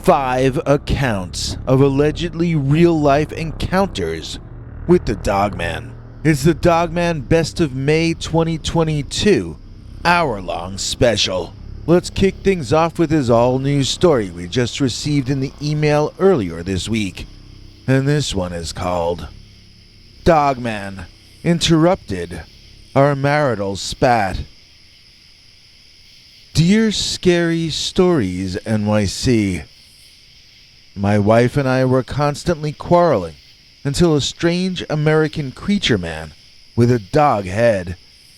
5 accounts of allegedly real-life encounters with the Dogman. It's the Dogman Best of May 2022 hour-long special. Let's kick things off with his all-new story we just received in the email earlier this week. And this one is called Dogman Interrupted Our Marital Spat. Dear Scary Stories NYC, my wife and I were constantly quarreling until a strange American creature man with a dog head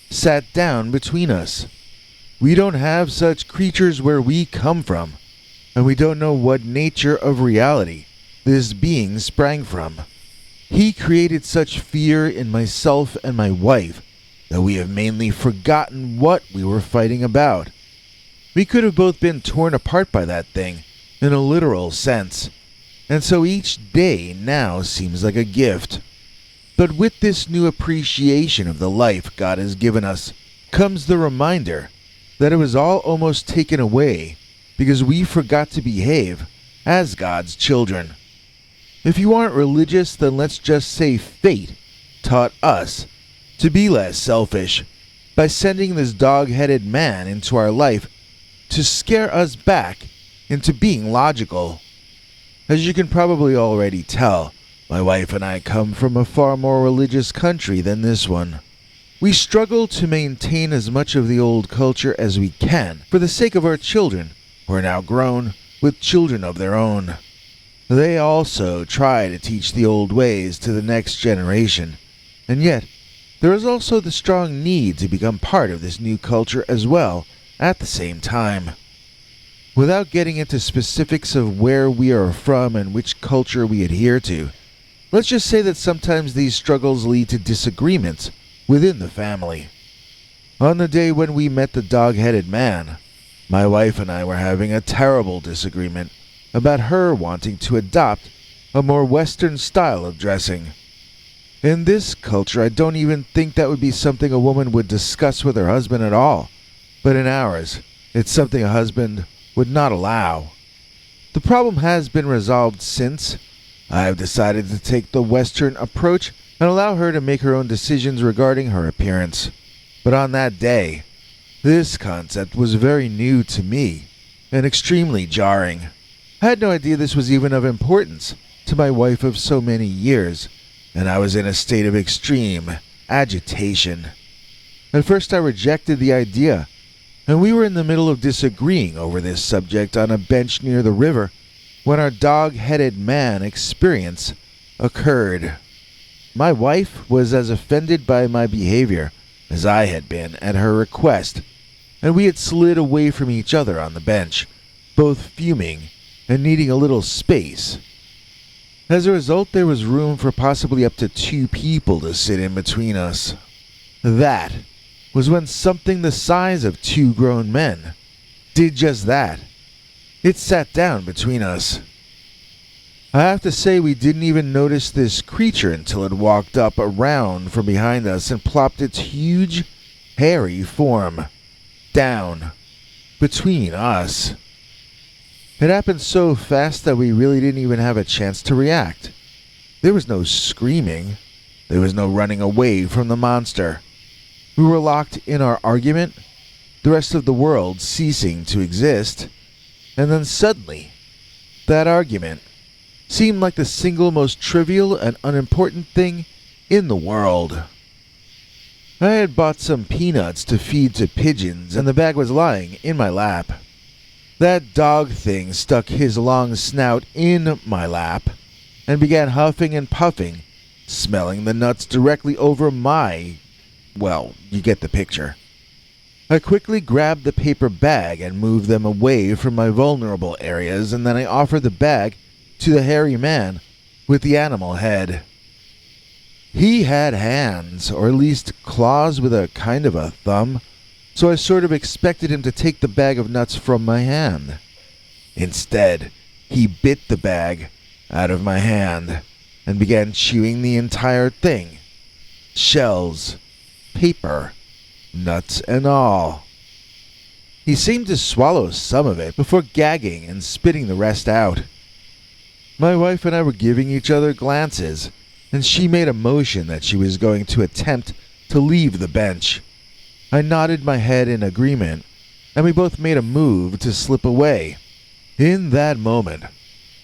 sat down between us. We don't have such creatures where we come from, and we don't know what nature of reality this being sprang from. He created such fear in myself and my wife that we have mainly forgotten what we were fighting about. We could have both been torn apart by that thing, in a literal sense, and so each day now seems like a gift. But with this new appreciation of the life God has given us, comes the reminder that it was all almost taken away because we forgot to behave as God's children. If you aren't religious, then let's just say fate taught us to be less selfish by sending this dog-headed man into our life to scare us back into being logical. As you can probably already tell, my wife and I come from a far more religious country than this one. We struggle to maintain as much of the old culture as we can for the sake of our children, who are now grown with children of their own. They also try to teach the old ways to the next generation, and yet there is also the strong need to become part of this new culture as well at the same time. Without getting into specifics of where we are from and which culture we adhere to, let's just say that sometimes these struggles lead to disagreements within the family. On the day when we met the dog-headed man, my wife and I were having a terrible disagreement about her wanting to adopt a more Western style of dressing. In this culture, I don't even think that would be something a woman would discuss with her husband at all. But in ours, it's something a husband would not allow. The problem has been resolved since. I have decided to take the Western approach and allow her to make her own decisions regarding her appearance. But on that day, this concept was very new to me and extremely jarring. I had no idea this was even of importance to my wife of so many years, and I was in a state of extreme agitation. At first I rejected the idea, and we were in the middle of disagreeing over this subject on a bench near the river when our dog-headed man experience occurred. My wife was as offended by my behavior as I had been at her request, and we had slid away from each other on the bench, both fuming and needing a little space. As a result, there was room for possibly up to 2 people to sit in between us. That was when something the size of 2 grown men did just that. It sat down between us. I have to say we didn't even notice this creature until it walked up around from behind us and plopped its huge, hairy form down between us. It happened so fast that we really didn't even have a chance to react. There was no screaming. There was no running away from the monster. We were locked in our argument, the rest of the world ceasing to exist, and then suddenly, that argument seemed like the single most trivial and unimportant thing in the world. I had bought some peanuts to feed to pigeons, and the bag was lying in my lap. That dog thing stuck his long snout in my lap and began huffing and puffing, smelling the nuts directly over my... well, you get the picture. I quickly grabbed the paper bag and moved them away from my vulnerable areas, and then I offered the bag to the hairy man with the animal head. He had hands, or at least claws with a kind of a thumb, so I sort of expected him to take the bag of nuts from my hand. Instead, he bit the bag out of my hand and began chewing the entire thing. Shells, paper, nuts and all. He seemed to swallow some of it before gagging and spitting the rest out. My wife and I were giving each other glances, and she made a motion that she was going to attempt to leave the bench. I nodded my head in agreement, and we both made a move to slip away. In that moment,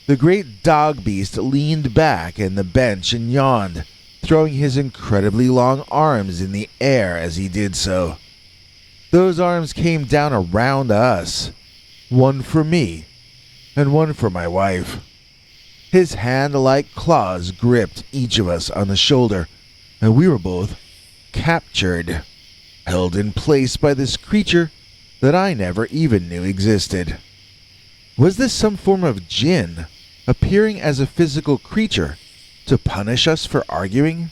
the great dog beast leaned back in the bench and yawned, throwing his incredibly long arms in the air as he did so. Those arms came down around us, one for me and one for my wife. His hand-like claws gripped each of us on the shoulder, and we were both captured, held in place by this creature that I never even knew existed. Was this some form of jinn appearing as a physical creature to punish us for arguing?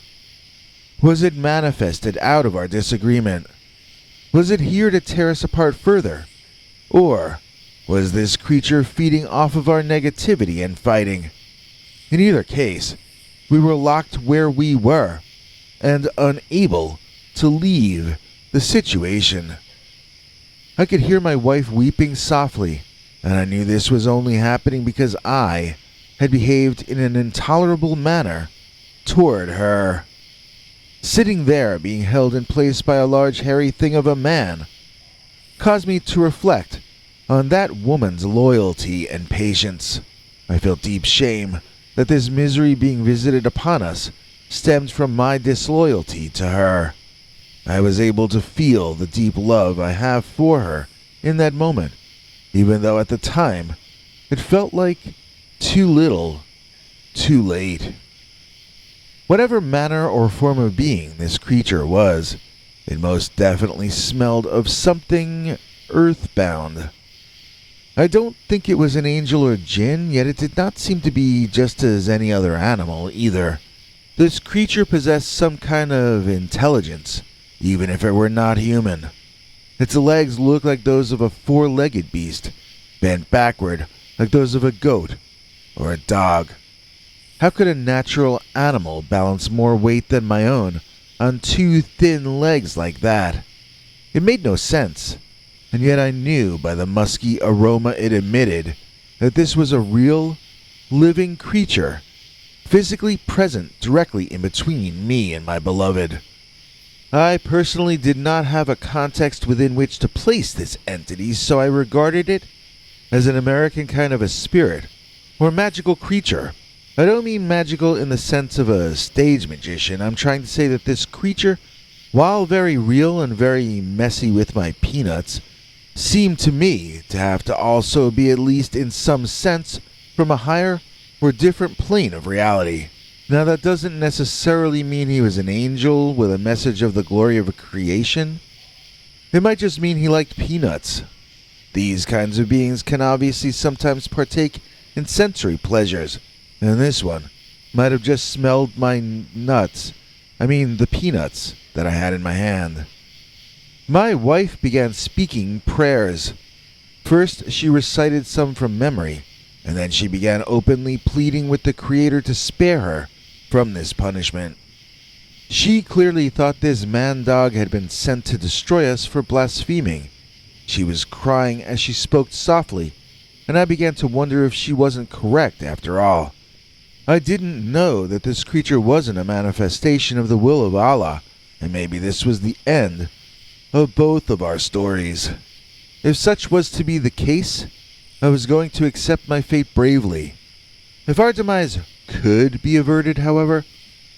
Was it manifested out of our disagreement? Was it here to tear us apart further? Or was this creature feeding off of our negativity and fighting? In either case, we were locked where we were and unable to leave the situation. I could hear my wife weeping softly, and I knew this was only happening because I had behaved in an intolerable manner toward her. Sitting there, being held in place by a large hairy thing of a man, caused me to reflect on that woman's loyalty and patience. I felt deep shame that this misery being visited upon us stemmed from my disloyalty to her. I was able to feel the deep love I have for her in that moment, even though at the time it felt like too little, too late. Whatever manner or form of being this creature was, it most definitely smelled of something earthbound. I don't think it was an angel or jinn, yet it did not seem to be just as any other animal either. This creature possessed some kind of intelligence, even if it were not human. Its legs looked like those of a four-legged beast, bent backward like those of a goat or a dog. How could a natural animal balance more weight than my own on two thin legs like that? It made no sense. And yet I knew by the musky aroma it emitted that this was a real, living creature, physically present directly in between me and my beloved. I personally did not have a context within which to place this entity, so I regarded it as an American kind of a spirit, or magical creature. I don't mean magical in the sense of a stage magician. I'm trying to say that this creature, while very real and very messy with my peanuts, seemed to me to have to also be at least in some sense from a higher or different plane of reality. Now that doesn't necessarily mean he was an angel with a message of the glory of a creation. It might just mean he liked peanuts. These kinds of beings can obviously sometimes partake in sensory pleasures, and this one might have just smelled my the peanuts that I had in my hand. My wife began speaking prayers. First, she recited some from memory, and then she began openly pleading with the Creator to spare her from this punishment. She clearly thought this man-dog had been sent to destroy us for blaspheming. She was crying as she spoke softly, and I began to wonder if she wasn't correct after all. I didn't know that this creature wasn't a manifestation of the will of Allah, and maybe this was the end of both of our stories. If such was to be the case, I was going to accept my fate bravely. If our demise could be averted, however,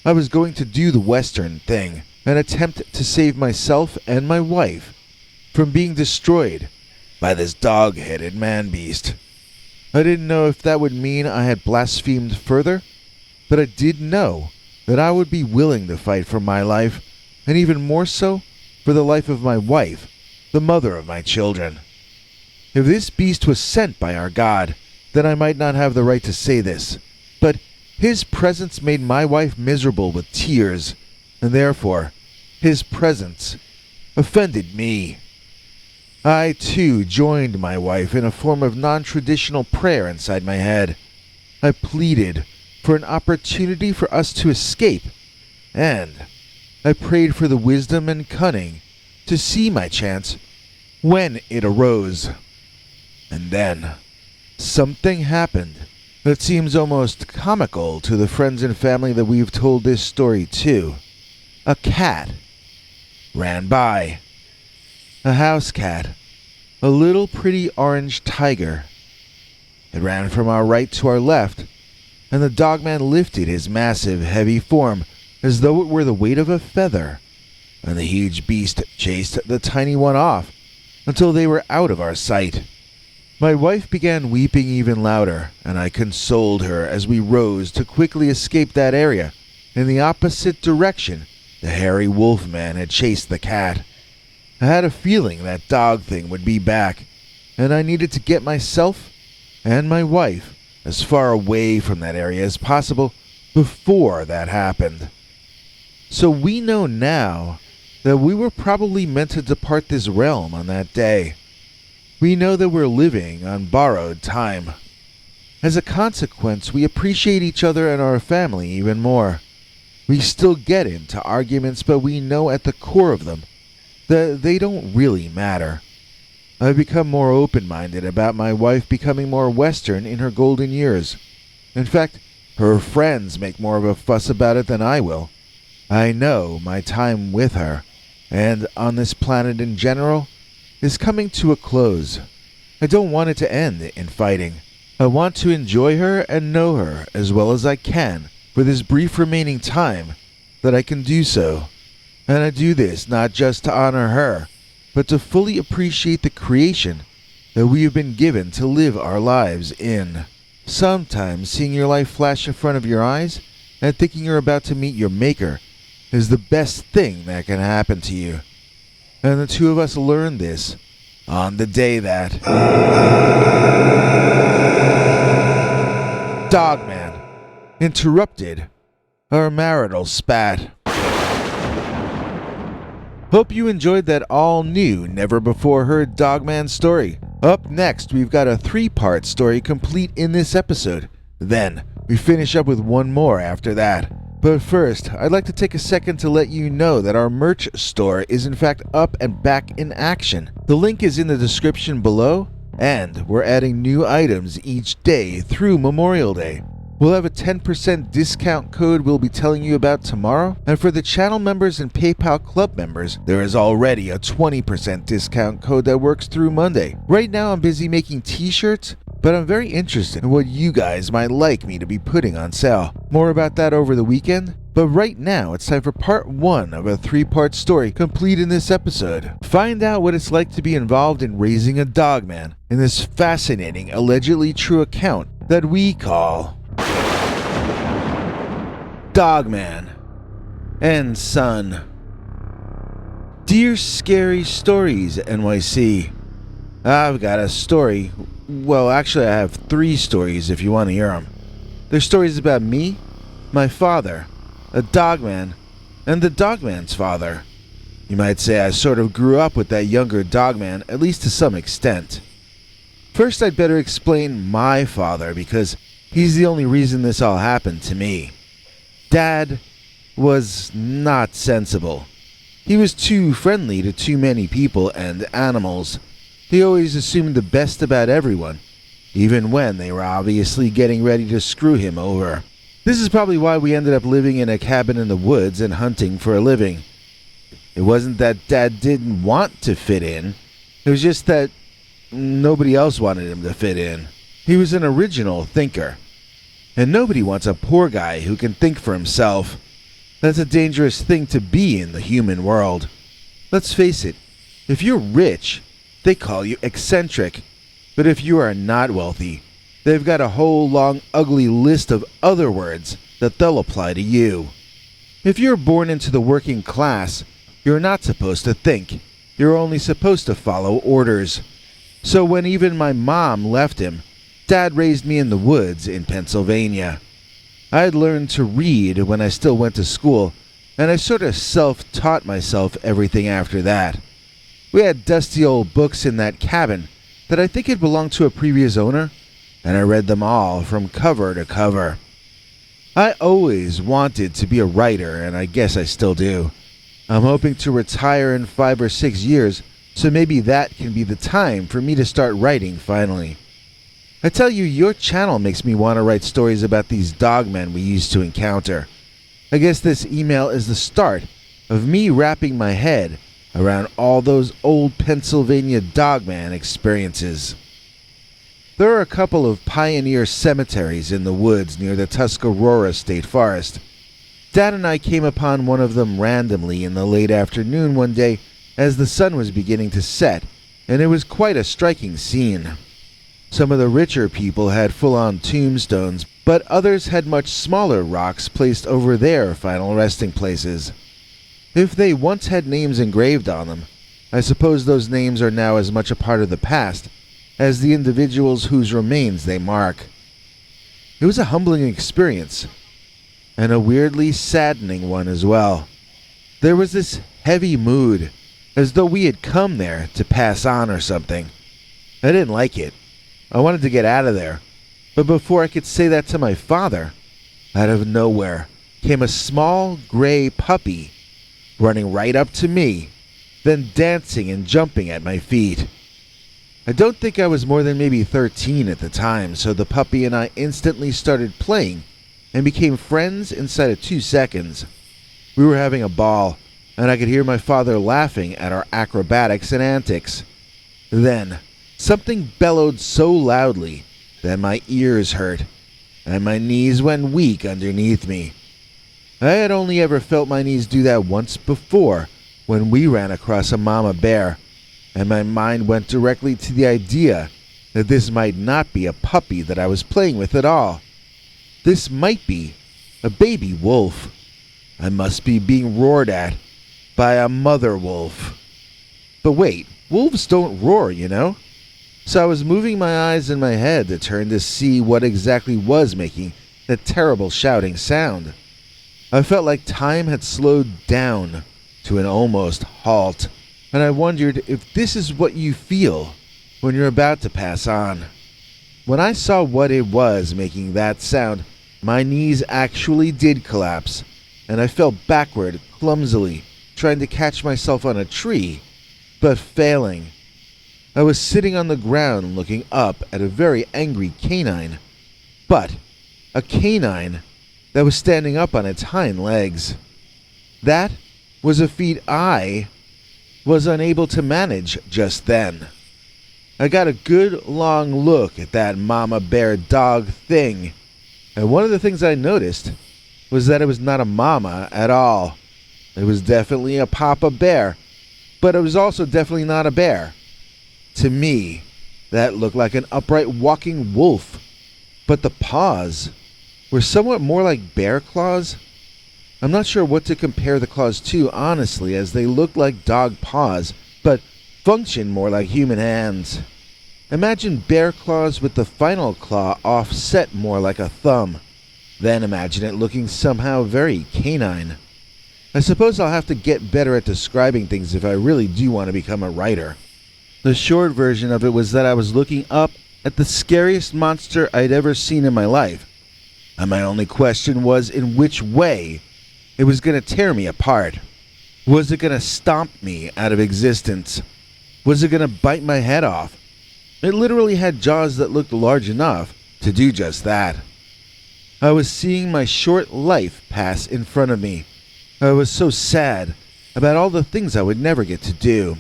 I was going to do the Western thing and attempt to save myself and my wife from being destroyed by this dog-headed man-beast. I didn't know if that would mean I had blasphemed further, but I did know that I would be willing to fight for my life, and even more so, for the life of my wife, the mother of my children. If this beast was sent by our God, then I might not have the right to say this, but his presence made my wife miserable with tears, and therefore his presence offended me. I, too, joined my wife in a form of non-traditional prayer inside my head. I pleaded for an opportunity for us to escape, and I prayed for the wisdom and cunning to see my chance when it arose. And then, something happened that seems almost comical to the friends and family that we've told this story to. A cat ran by. A house cat. A little pretty orange tiger. It ran from our right to our left, and the Dogman lifted his massive, heavy form as though it were the weight of a feather, and the huge beast chased the tiny one off until they were out of our sight. My wife began weeping even louder, and I consoled her as we rose to quickly escape that area. In the opposite direction, the hairy wolf man had chased the cat. I had a feeling that dog thing would be back, and I needed to get myself and my wife as far away from that area as possible before that happened. So we know now that we were probably meant to depart this realm on that day. We know that we're living on borrowed time. As a consequence, we appreciate each other and our family even more. We still get into arguments, but we know at the core of them that they don't really matter. I've become more open-minded about my wife becoming more Western in her golden years. In fact, her friends make more of a fuss about it than I will. I know my time with her, and on this planet in general, is coming to a close. I don't want it to end in fighting. I want to enjoy her and know her as well as I can for this brief remaining time that I can do so. And I do this not just to honor her, but to fully appreciate the creation that we have been given to live our lives in. Sometimes seeing your life flash in front of your eyes and thinking you're about to meet your maker is the best thing that can happen to you. And the two of us learned this on the day that Dogman interrupted our marital spat. Hope you enjoyed that all-new, never-before-heard Dogman story. Up next, we've got a 3-part story complete in this episode. Then, we finish up with one more after that. But first, I'd like to take a second to let you know that our merch store is in fact up and back in action. The link is in the description below, and we're adding new items each day through Memorial Day. We'll have a 10% discount code we'll be telling you about tomorrow, and for the channel members and PayPal Club members, there is already a 20% discount code that works through Monday. Right now I'm busy making t-shirts, but I'm very interested in what you guys might like me to be putting on sale. More about that over the weekend, but right now it's time for part 1 of a 3-part story complete in this episode. Find out what it's like to be involved in raising a dogman in this fascinating, allegedly true account that we call Dogman and Son. Dear Scary Stories NYC, I've got a story. Well, actually, I have 3 stories if you want to hear them. They're stories about me, my father, a dogman, and the dogman's father. You might say I sort of grew up with that younger dogman, at least to some extent. First, I'd better explain my father, because he's the only reason this all happened to me. Dad was not sensible. He was too friendly to too many people and animals. He always assumed the best about everyone, even when they were obviously getting ready to screw him over. This is probably why we ended up living in a cabin in the woods and hunting for a living. It wasn't that Dad didn't want to fit in. It was just that nobody else wanted him to fit in. He was an original thinker. And nobody wants a poor guy who can think for himself. That's a dangerous thing to be in the human world. Let's face it, if you're rich, they call you eccentric. But if you are not wealthy, they've got a whole long ugly list of other words that they'll apply to you. If you're born into the working class, you're not supposed to think. You're only supposed to follow orders. So when even my mom left him, Dad raised me in the woods in Pennsylvania. I had learned to read when I still went to school, and I sort of self-taught myself everything after that. We had dusty old books in that cabin that I think had belonged to a previous owner, and I read them all from cover to cover. I always wanted to be a writer, and I guess I still do. I'm hoping to retire in 5 or 6 years So maybe that can be the time for me to start writing finally. I tell you, your channel makes me want to write stories about these dogmen we used to encounter. I guess this email is the start of me wrapping my head around all those old Pennsylvania dogman experiences. There are a couple of pioneer cemeteries in the woods near the Tuscarora State Forest. Dad and I came upon one of them randomly in the late afternoon one day as the sun was beginning to set, and it was quite a striking scene. Some of the richer people had full-on tombstones, but others had much smaller rocks placed over their final resting places. If they once had names engraved on them, I suppose those names are now as much a part of the past as the individuals whose remains they mark. It was a humbling experience, and a weirdly saddening one as well. There was this heavy mood, as though we had come there to pass on or something. I didn't like it. I wanted to get out of there, but before I could say that to my father, out of nowhere came a small gray puppy, running right up to me, then dancing and jumping at my feet. I don't think I was more than maybe 13 at the time, so the puppy and I instantly started playing and became friends inside of 2 seconds. We were having a ball, and I could hear my father laughing at our acrobatics and antics. Then, something bellowed so loudly that my ears hurt, and my knees went weak underneath me. I had only ever felt my knees do that once before, when we ran across a mama bear, and my mind went directly to the idea that this might not be a puppy that I was playing with at all. This might be a baby wolf. I must be being roared at by a mother wolf. But wait, wolves don't roar, you know? So I was moving my eyes and my head to turn to see what exactly was making that terrible shouting sound. I felt like time had slowed down to an almost halt, and I wondered if this is what you feel when you're about to pass on. When I saw what it was making that sound, my knees actually did collapse, and I fell backward clumsily, trying to catch myself on a tree, but failing. I was sitting on the ground looking up at a very angry canine, but a canine that was standing up on its hind legs. That was a feat I was unable to manage just then. I got a good long look at that mama bear dog thing, and one of the things I noticed was that it was not a mama at all. It was definitely a papa bear, but it was also definitely not a bear. To me, that looked like an upright walking wolf, but the paws were somewhat more like bear claws. I'm not sure what to compare the claws to, honestly, as they looked like dog paws, but functioned more like human hands. Imagine bear claws with the final claw offset more like a thumb. Then imagine it looking somehow very canine. I suppose I'll have to get better at describing things if I really do want to become a writer. The short version of it was that I was looking up at the scariest monster I'd ever seen in my life, and my only question was in which way it was going to tear me apart. Was it going to stomp me out of existence? Was it going to bite my head off? It literally had jaws that looked large enough to do just that. I was seeing my short life pass in front of me. I was so sad about all the things I would never get to do.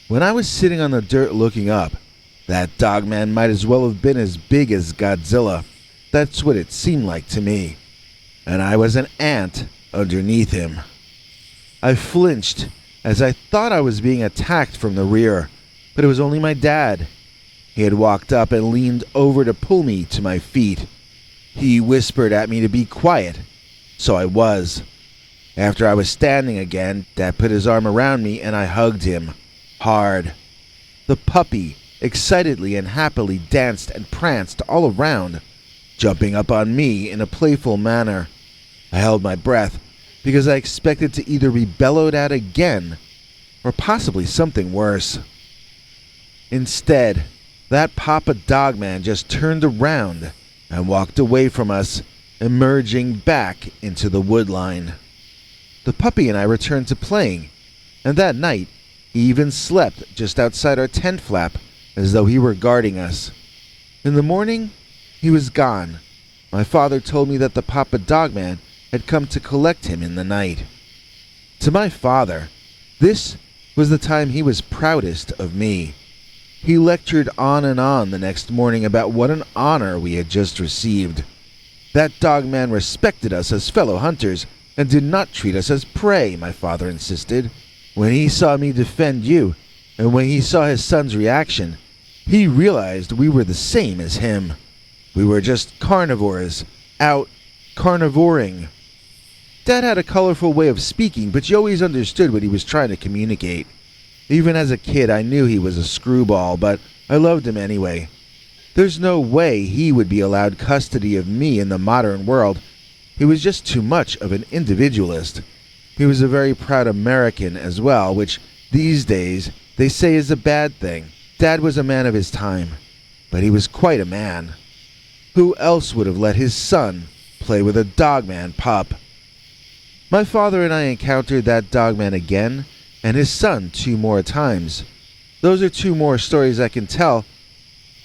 When I was sitting on the dirt looking up, that dogman might as well have been as big as Godzilla. That's what it seemed like to me. And I was an ant underneath him. I flinched as I thought I was being attacked from the rear, but it was only my dad. He had walked up and leaned over to pull me to my feet. He whispered at me to be quiet, so I was. After I was standing again, Dad put his arm around me and I hugged him. Hard. The puppy excitedly and happily danced and pranced all around, jumping up on me in a playful manner. I held my breath because I expected to either be bellowed at again or possibly something worse. Instead, that Papa Dogman just turned around and walked away from us, emerging back into the woodline. The puppy and I returned to playing, and that night, He even slept just outside our tent flap, as though he were guarding us. In the morning, he was gone. My father told me that the Papa Dogman had come to collect him in the night. To my father, this was the time he was proudest of me. He lectured on and on the next morning about what an honor we had just received. That Dogman respected us as fellow hunters and did not treat us as prey, my father insisted. When he saw me defend you, and when he saw his son's reaction, he realized we were the same as him. We were just carnivores, out carnivoring. Dad had a colorful way of speaking, but you always understood what he was trying to communicate. Even as a kid, I knew he was a screwball, but I loved him anyway. There's no way he would be allowed custody of me in the modern world. He was just too much of an individualist. He was a very proud American as well, which these days they say is a bad thing. Dad was a man of his time, but he was quite a man. Who else would have let his son play with a Dogman pup? My father and I encountered that Dogman again, and his son 2 more times. Those are 2 more stories I can tell,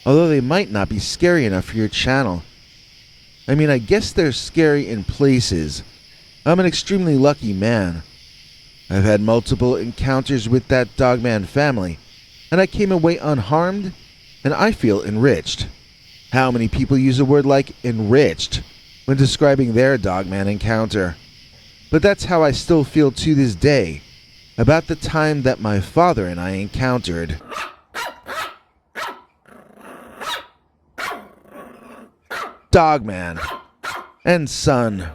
although they might not be scary enough for your channel. I mean, I guess they're scary in places. I'm an extremely lucky man. I've had multiple encounters with that Dogman family, and I came away unharmed, and I feel enriched. How many people use a word like enriched when describing their Dogman encounter? But that's how I still feel to this day about the time that my father and I encountered. Dogman and son.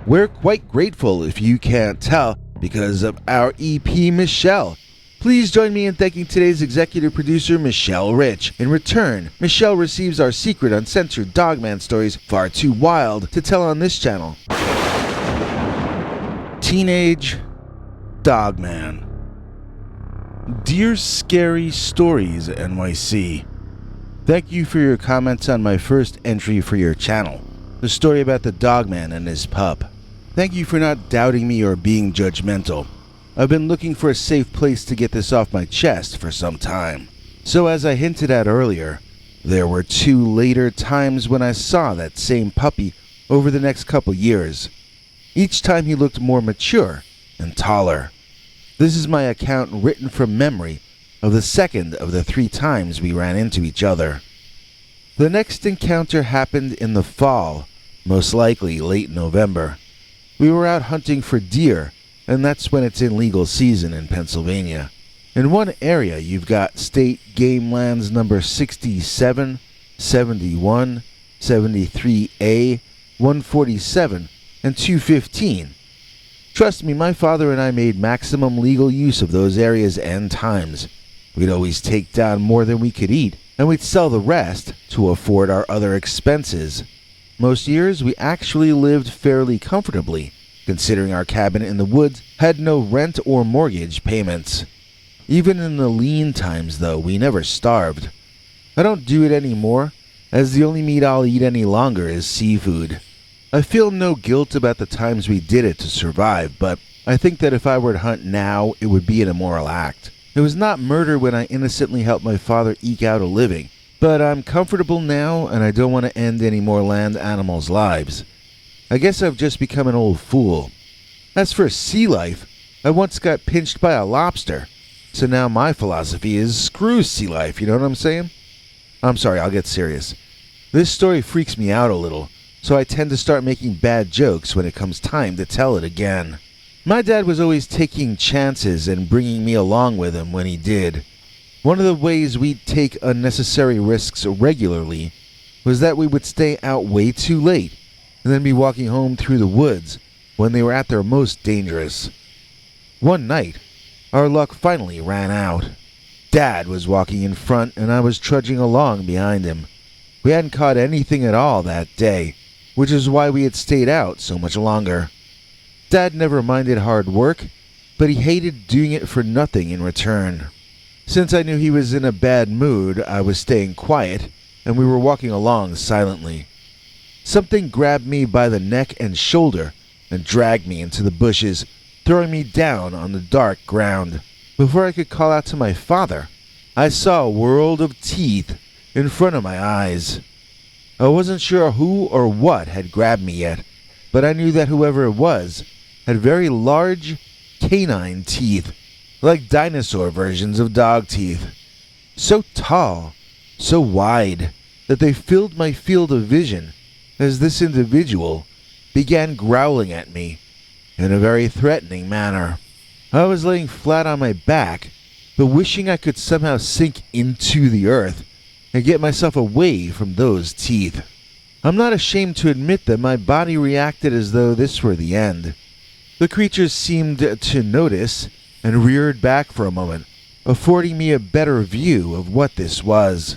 We're quite grateful, if you can't tell, because of our EP Michelle. Please join me in thanking today's executive producer, Michelle Rich. In return, Michelle receives our secret uncensored Dogman stories far too wild to tell on this channel. Teenage Dogman. Dear Scary Stories NYC, thank you for your comments on my first entry for your channel, the story about the Dogman and his pup. Thank you for not doubting me or being judgmental. I've been looking for a safe place to get this off my chest for some time. So as I hinted at earlier, there were 2 later times when I saw that same puppy over the next couple years. Each time he looked more mature and taller. This is my account written from memory of the second of the 3 times we ran into each other. The next encounter happened in the fall, most likely late November. We were out hunting for deer, and that's when it's in legal season in Pennsylvania. In one area, you've got state game lands number 67, 71, 73A, 147, and 215. Trust me, my father and I made maximum legal use of those areas and times. We'd always take down more than we could eat, and we'd sell the rest to afford our other expenses. Most years, we actually lived fairly comfortably, considering our cabin in the woods had no rent or mortgage payments. Even in the lean times, though, we never starved. I don't do it anymore, as the only meat I'll eat any longer is seafood. I feel no guilt about the times we did it to survive, but I think that if I were to hunt now, it would be an immoral act. It was not murder when I innocently helped my father eke out a living, but I'm comfortable now and I don't want to end any more land animals' lives. I guess I've just become an old fool. As for sea life, I once got pinched by a lobster, so now my philosophy is screw sea life, you know what I'm saying? I'm sorry, I'll get serious. This story freaks me out a little, so I tend to start making bad jokes when it comes time to tell it again. My dad was always taking chances and bringing me along with him when he did. One of the ways we'd take unnecessary risks regularly was that we would stay out way too late and then be walking home through the woods when they were at their most dangerous. One night, our luck finally ran out. Dad was walking in front and I was trudging along behind him. We hadn't caught anything at all that day, which is why we had stayed out so much longer. Dad never minded hard work, but he hated doing it for nothing in return. Since I knew he was in a bad mood, I was staying quiet, and we were walking along silently. Something grabbed me by the neck and shoulder and dragged me into the bushes, throwing me down on the dark ground. Before I could call out to my father, I saw a world of teeth in front of my eyes. I wasn't sure who or what had grabbed me yet, but I knew that whoever it was had very large canine teeth, like dinosaur versions of dog teeth. So tall, so wide, that they filled my field of vision as this individual began growling at me in a very threatening manner. I was laying flat on my back, but wishing I could somehow sink into the earth and get myself away from those teeth. I'm not ashamed to admit that my body reacted as though this were the end. The creatures seemed to notice and reared back for a moment, affording me a better view of what this was.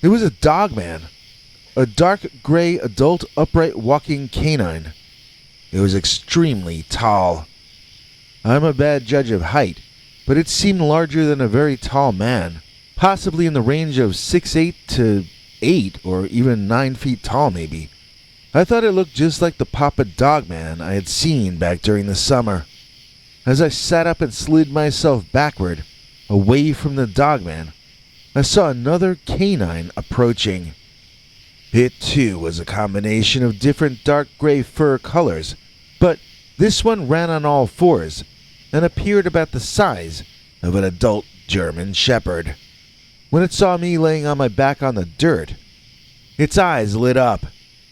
It was a Dogman, a dark gray adult upright walking canine. It was extremely tall. I'm a bad judge of height, but it seemed larger than a very tall man, possibly in the range of 6'8" to 8 or even 9 feet tall maybe. I thought it looked just like the Papa Dogman I had seen back during the summer. As I sat up and slid myself backward, away from the Dogman, I saw another canine approaching. It too was a combination of different dark gray fur colors, but this one ran on all fours and appeared about the size of an adult German Shepherd. When it saw me laying on my back on the dirt, its eyes lit up,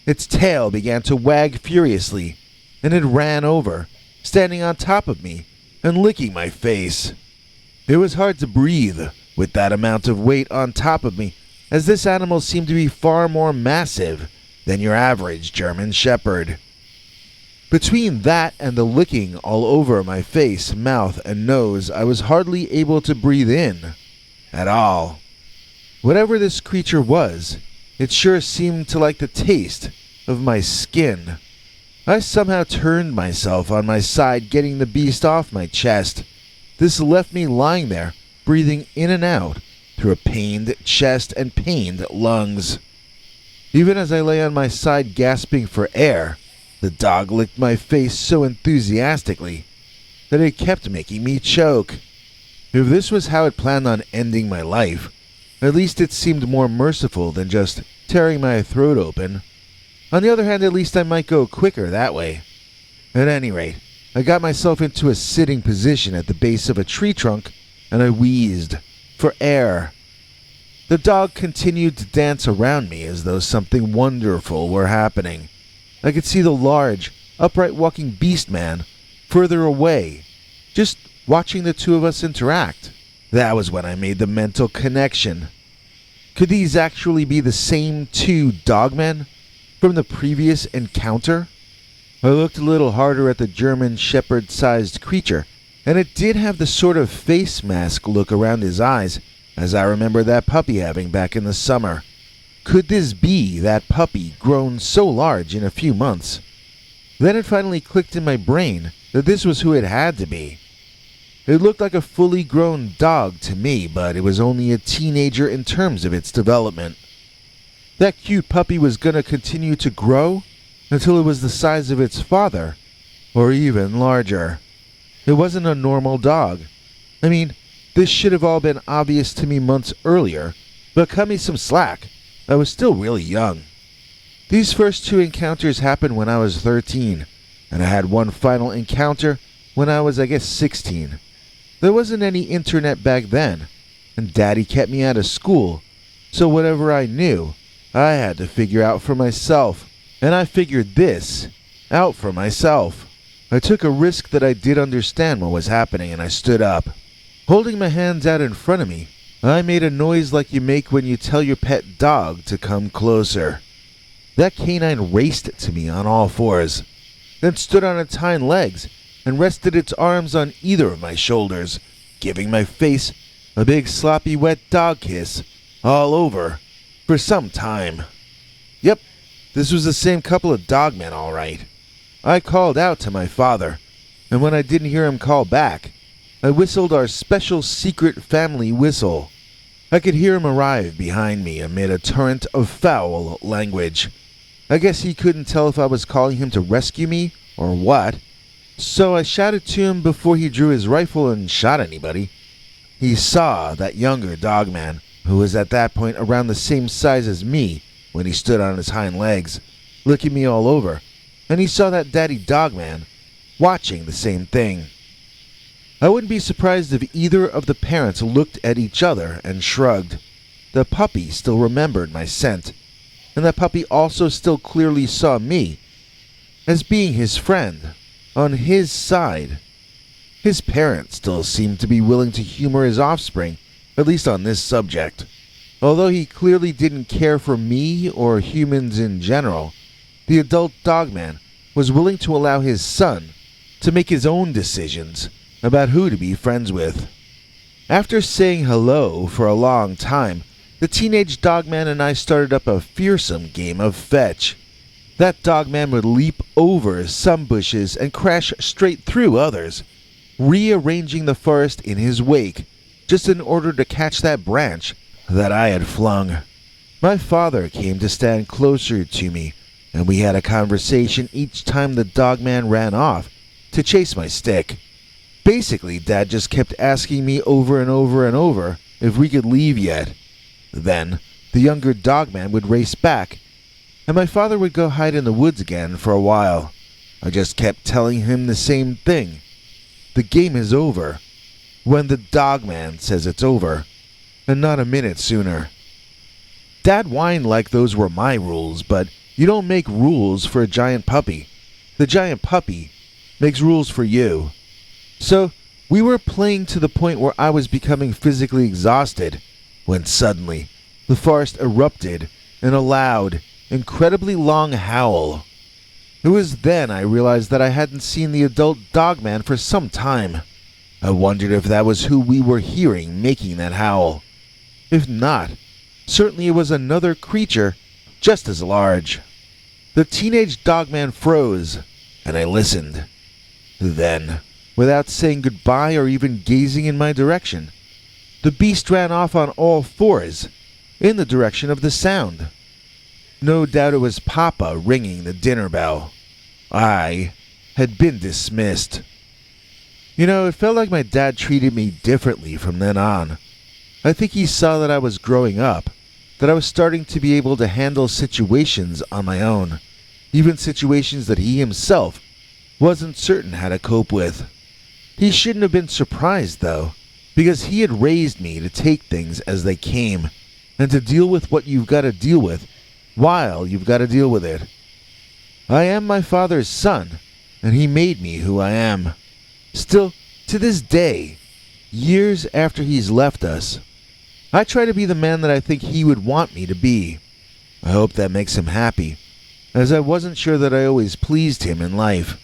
its tail began to wag furiously, and it ran over, standing on top of me and licking my face. It was hard to breathe with that amount of weight on top of me, as this animal seemed to be far more massive than your average German Shepherd. Between that and the licking all over my face, mouth, and nose, I was hardly able to breathe in at all. Whatever this creature was, it sure seemed to like the taste of my skin. I somehow turned myself on my side, getting the beast off my chest. This left me lying there, breathing in and out through a pained chest and pained lungs. Even as I lay on my side gasping for air, the dog licked my face so enthusiastically that it kept making me choke. If this was how it planned on ending my life, at least it seemed more merciful than just tearing my throat open. On the other hand, at least I might go quicker that way. At any rate, I got myself into a sitting position at the base of a tree trunk, and I wheezed for air. The dog continued to dance around me as though something wonderful were happening. I could see the large, upright walking beast man further away, just watching the two of us interact. That was when I made the mental connection. Could these actually be the same two Dogmen from the previous encounter? I looked a little harder at the German Shepherd-sized creature, and it did have the sort of face mask look around his eyes, as I remember that puppy having back in the summer. Could this be that puppy grown so large in a few months? Then it finally clicked in my brain that this was who it had to be. It looked like a fully grown dog to me, but it was only a teenager in terms of its development. That cute puppy was going to continue to grow until it was the size of its father, or even larger. It wasn't a normal dog. I mean, this should have all been obvious to me months earlier, but cut me some slack. I was still really young. These first two encounters happened when I was 13, and I had one final encounter when I was, 16. There wasn't any internet back then, and Daddy kept me out of school, so whatever I knew, I had to figure out for myself, and I figured this out for myself. I took a risk that I did understand what was happening, and I stood up. Holding my hands out in front of me, I made a noise like you make when you tell your pet dog to come closer. That canine raced to me on all fours, then stood on its hind legs and rested its arms on either of my shoulders, giving my face a big sloppy wet dog kiss all over for some time. Yep, this was the same couple of dogmen, all right. I called out to my father, and when I didn't hear him call back, I whistled our special secret family whistle. I could hear him arrive behind me amid a torrent of foul language. I guess he couldn't tell if I was calling him to rescue me or what. So I shouted to him before he drew his rifle and shot anybody. He saw that younger Dogman, who was at that point around the same size as me when he stood on his hind legs, licking me all over, and he saw that Daddy Dogman watching the same thing. I wouldn't be surprised if either of the parents looked at each other and shrugged. The puppy still remembered my scent, and that puppy also still clearly saw me as being his friend, on his side. His parents still seemed to be willing to humor his offspring, at least on this subject. Although he clearly didn't care for me or humans in general, the adult Dogman was willing to allow his son to make his own decisions about who to be friends with. After saying hello for a long time, the teenage Dogman and I started up a fearsome game of fetch. That Dogman would leap over some bushes and crash straight through others, rearranging the forest in his wake, just in order to catch that branch that I had flung. My father came to stand closer to me, and we had a conversation each time the Dogman ran off to chase my stick. Basically, Dad just kept asking me over and over and over if we could leave yet. Then, the younger Dogman would race back, and my father would go hide in the woods again for a while. I just kept telling him the same thing. The game is over when the Dogman says it's over, and not a minute sooner. Dad whined like those were my rules, but you don't make rules for a giant puppy. The giant puppy makes rules for you. So, we were playing to the point where I was becoming physically exhausted, when suddenly, the forest erupted in a loud, incredibly long howl. It was then I realized that I hadn't seen the adult Dogman for some time. I wondered if that was who we were hearing making that howl. If not, certainly it was another creature just as large. The teenage Dogman froze, and I listened. Then, without saying goodbye or even gazing in my direction, the beast ran off on all fours, in the direction of the sound. No doubt it was Papa ringing the dinner bell. I had been dismissed. You know, it felt like my dad treated me differently from then on. I think he saw that I was growing up, that I was starting to be able to handle situations on my own, even situations that he himself wasn't certain how to cope with. He shouldn't have been surprised, though, because he had raised me to take things as they came, and to deal with what you've got to deal with while you've got to deal with it. I am my father's son, and he made me who I am. Still, to this day, years after he's left us, I try to be the man that I think he would want me to be. I hope that makes him happy, as I wasn't sure that I always pleased him in life,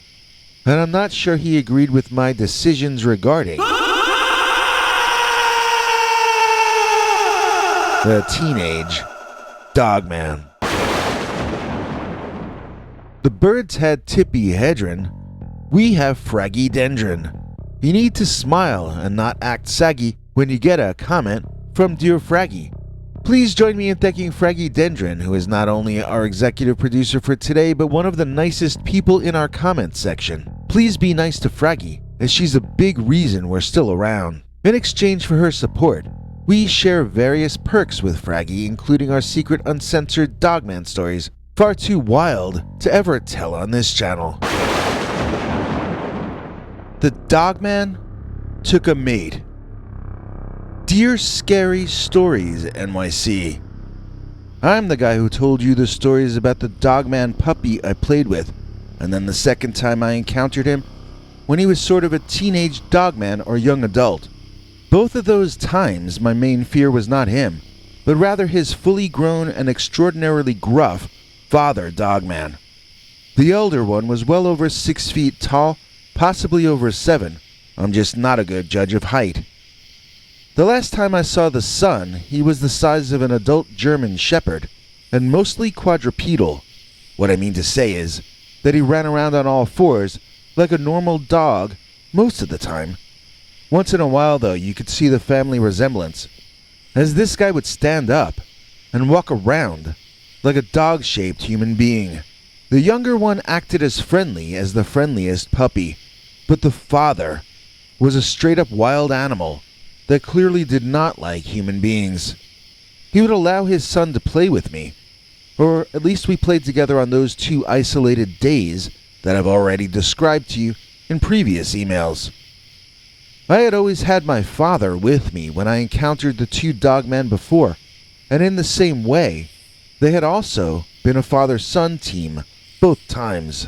and I'm not sure he agreed with my decisions regarding the teenage Dogman. The birds had tippy-hedron. We have fraggy-dendron. You need to smile and not act saggy when you get a comment from Dear Fraggy. Please join me in thanking Fraggy Dendron, who is not only our executive producer for today, but one of the nicest people in our comments section. Please be nice to Fraggy, as she's a big reason we're still around. In exchange for her support, we share various perks with Fraggy, including our secret uncensored Dogman stories, far too wild to ever tell on this channel. The Dogman took a mate. Dear Scary Stories NYC. I'm the guy who told you the stories about the Dogman puppy I played with, and then the second time I encountered him, when he was sort of a teenage Dogman or young adult. Both of those times my main fear was not him, but rather his fully grown and extraordinarily gruff father Dogman. The elder one was well over 6 feet tall, possibly over 7. I'm just not a good judge of height. The last time I saw the son, he was the size of an adult German shepherd, and mostly quadrupedal. What I mean to say is that he ran around on all fours like a normal dog most of the time. Once in a while, though, you could see the family resemblance, as this guy would stand up and walk around like a dog-shaped human being. The younger one acted as friendly as the friendliest puppy, But the father was a straight-up wild animal that clearly did not like human beings. He would allow his son to play with me, or at least we played together on those 2 isolated days that I've already described to you in previous emails. I had always had my father with me when I encountered the 2 dogmen before, and in the same way, they had also been a father-son team both times.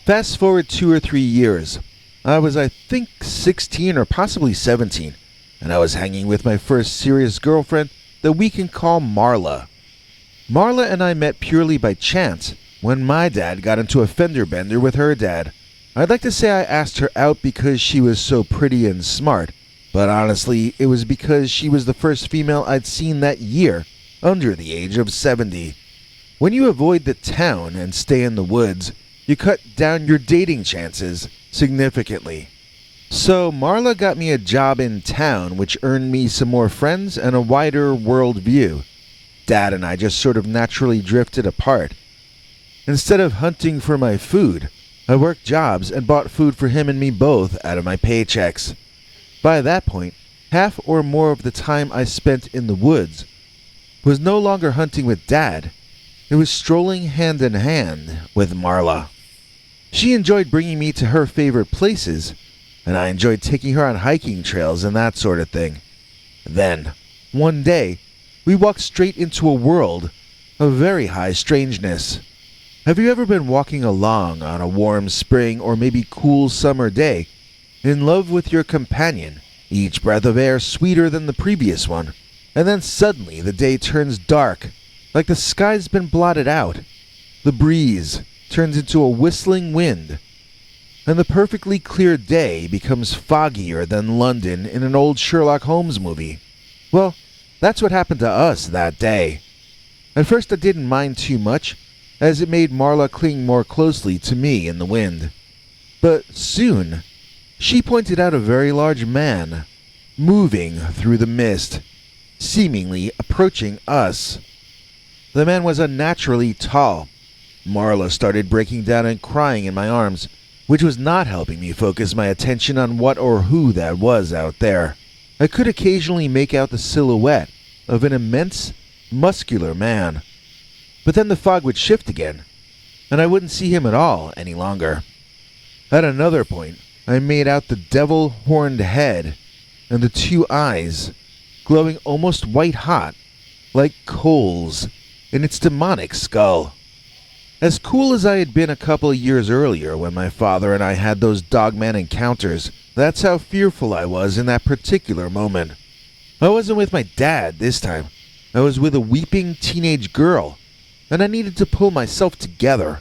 Fast forward 2 or 3 years, I was I think 16 or possibly 17, and I was hanging with my first serious girlfriend that we can call Marla. Marla and I met purely by chance when my dad got into a fender bender with her dad. I'd like to say I asked her out because she was so pretty and smart, but honestly, it was because she was the first female I'd seen that year under the age of 70. When you avoid the town and stay in the woods, you cut down your dating chances significantly. So Marla got me a job in town, which earned me some more friends and a wider world view. Dad and I just sort of naturally drifted apart. Instead of hunting for my food, I worked jobs and bought food for him and me both out of my paychecks. By that point, half or more of the time I spent in the woods was no longer hunting with Dad. It was strolling hand in hand with Marla. She enjoyed bringing me to her favorite places, and I enjoyed taking her on hiking trails and that sort of thing. Then, one day, we walked straight into a world of very high strangeness. Have you ever been walking along on a warm spring or maybe cool summer day, in love with your companion, each breath of air sweeter than the previous one, and then suddenly the day turns dark, like the sky's been blotted out. The breeze turns into a whistling wind, and the perfectly clear day becomes foggier than London in an old Sherlock Holmes movie. Well, that's what happened to us that day. At first I didn't mind too much, as it made Marla cling more closely to me in the wind. But soon, she pointed out a very large man, moving through the mist, seemingly approaching us. The man was unnaturally tall. Marla started breaking down and crying in my arms, which was not helping me focus my attention on what or who that was out there. I could occasionally make out the silhouette of an immense, muscular man. But then the fog would shift again, and I wouldn't see him at all any longer. At another point, I made out the devil-horned head and the 2 eyes, glowing almost white-hot, like coals, in its demonic skull. As cool as I had been a couple of years earlier when my father and I had those dogman encounters, that's how fearful I was in that particular moment. I wasn't with my dad this time. I was with a weeping teenage girl, and I needed to pull myself together.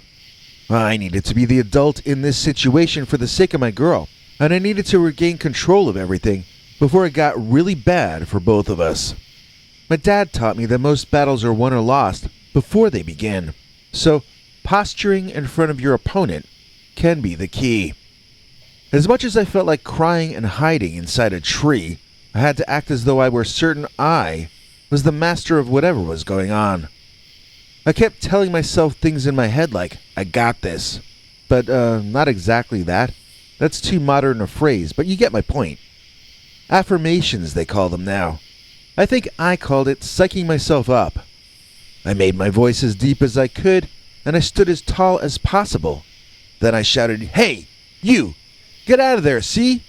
I needed to be the adult in this situation for the sake of my girl, and I needed to regain control of everything before it got really bad for both of us. My dad taught me that most battles are won or lost before they begin, so posturing in front of your opponent can be the key. As much as I felt like crying and hiding inside a tree, I had to act as though I were certain I was the master of whatever was going on. I kept telling myself things in my head like, I got this. But, not exactly that. That's too modern a phrase, but you get my point. Affirmations, they call them now. I think I called it psyching myself up. I made my voice as deep as I could, and I stood as tall as possible. Then I shouted, "Hey, you! Get out of there, see?"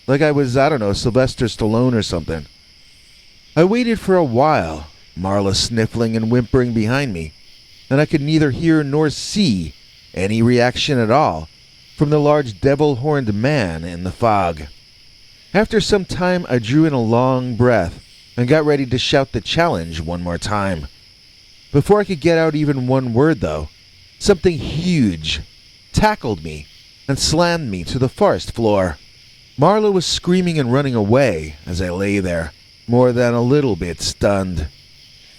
Like I was, I don't know, Sylvester Stallone or something. I waited for a while, Marla sniffling and whimpering behind me, and I could neither hear nor see any reaction at all from the large devil-horned man in the fog. After some time, I drew in a long breath and got ready to shout the challenge one more time. Before I could get out even one word, though, something huge tackled me and slammed me to the forest floor. Marla was screaming and running away as I lay there, more than a little bit stunned.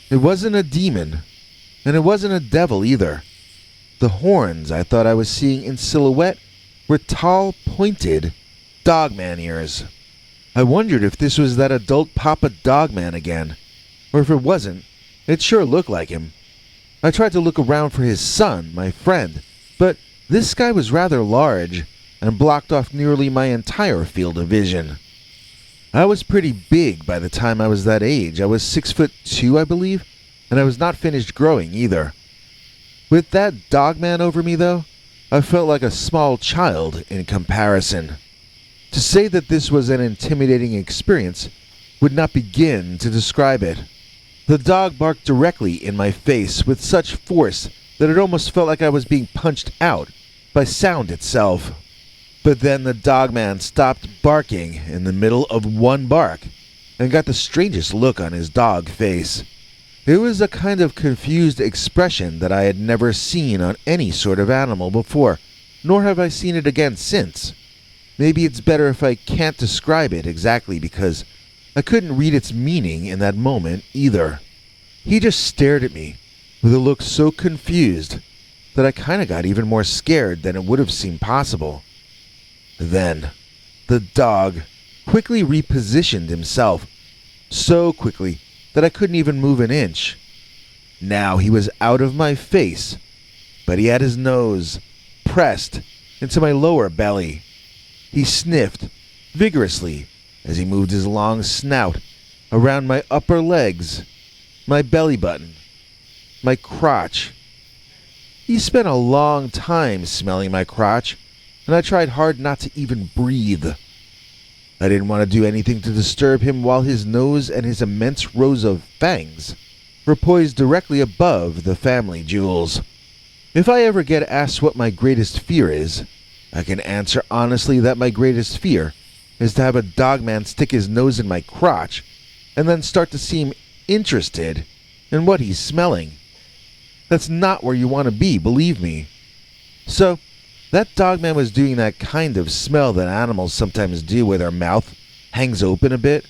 It wasn't a demon, and it wasn't a devil either. The horns I thought I was seeing in silhouette were tall, pointed dogman ears. I wondered if this was that adult Papa Dogman again, or if it wasn't, it sure looked like him. I tried to look around for his son, my friend, but this guy was rather large, and blocked off nearly my entire field of vision. I was pretty big by the time I was that age. I was 6'2", I believe, and I was not finished growing either. With that Dogman over me, though, I felt like a small child in comparison. To say that this was an intimidating experience would not begin to describe it. The dog barked directly in my face with such force that it almost felt like I was being punched out by sound itself. But then the Dogman stopped barking in the middle of one bark and got the strangest look on his dog face. It was a kind of confused expression that I had never seen on any sort of animal before, nor have I seen it again since. Maybe it's better if I can't describe it exactly because I couldn't read its meaning in that moment either. He just stared at me with a look so confused that I kind of got even more scared than it would have seemed possible. Then, the dog quickly repositioned himself, so quickly that I couldn't even move an inch. Now he was out of my face, but he had his nose pressed into my lower belly. He sniffed vigorously as he moved his long snout around my upper legs, my belly button, my crotch. He spent a long time smelling my crotch, and I tried hard not to even breathe. I didn't want to do anything to disturb him while his nose and his immense rows of fangs were poised directly above the family jewels. If I ever get asked what my greatest fear is, I can answer honestly that my greatest fear is to have a Dogman stick his nose in my crotch and then start to seem interested in what he's smelling. That's not where you want to be, believe me. So, that Dogman was doing that kind of smell that animals sometimes do where their mouth hangs open a bit.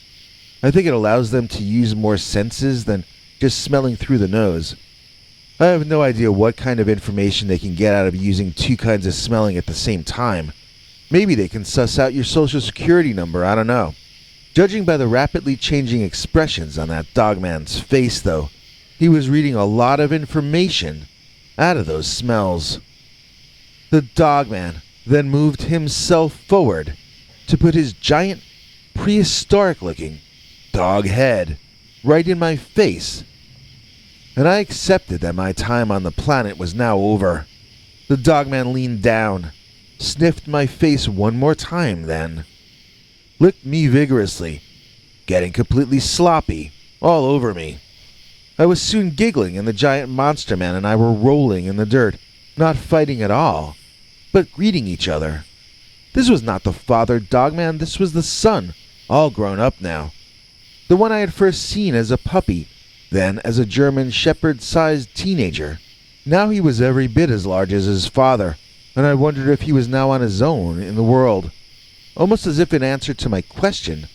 I think it allows them to use more senses than just smelling through the nose. I have no idea what kind of information they can get out of using two kinds of smelling at the same time. Maybe they can suss out your social security number, I don't know. Judging by the rapidly changing expressions on that Dogman's face, though, he was reading a lot of information out of those smells. The Dogman then moved himself forward to put his giant, prehistoric-looking dog head right in my face, and I accepted that my time on the planet was now over. The Dogman leaned down, sniffed my face one more time then, licked me vigorously, getting completely sloppy all over me. I was soon giggling, and the giant monster man and I were rolling in the dirt, not fighting at all, but greeting each other. This was not the father Dogman, this was the son, all grown up now. The one I had first seen as a puppy, then as a German shepherd-sized teenager. Now he was every bit as large as his father, and I wondered if he was now on his own in the world. Almost as if in answer to my question,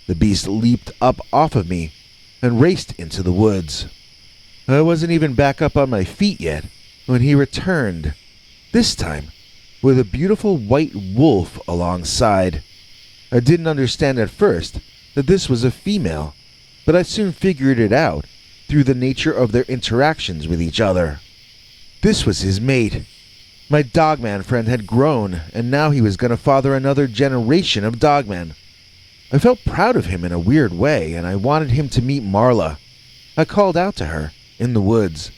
the beast leaped up off of me and raced into the woods. I wasn't even back up on my feet yet when he returned, this time with a beautiful white wolf alongside. I didn't understand at first that this was a female, but I soon figured it out through the nature of their interactions with each other. This was his mate. My Dogman friend had grown, and now he was going to father another generation of Dogmen. I felt proud of him in a weird way, and I wanted him to meet Marla. I called out to her in the woods.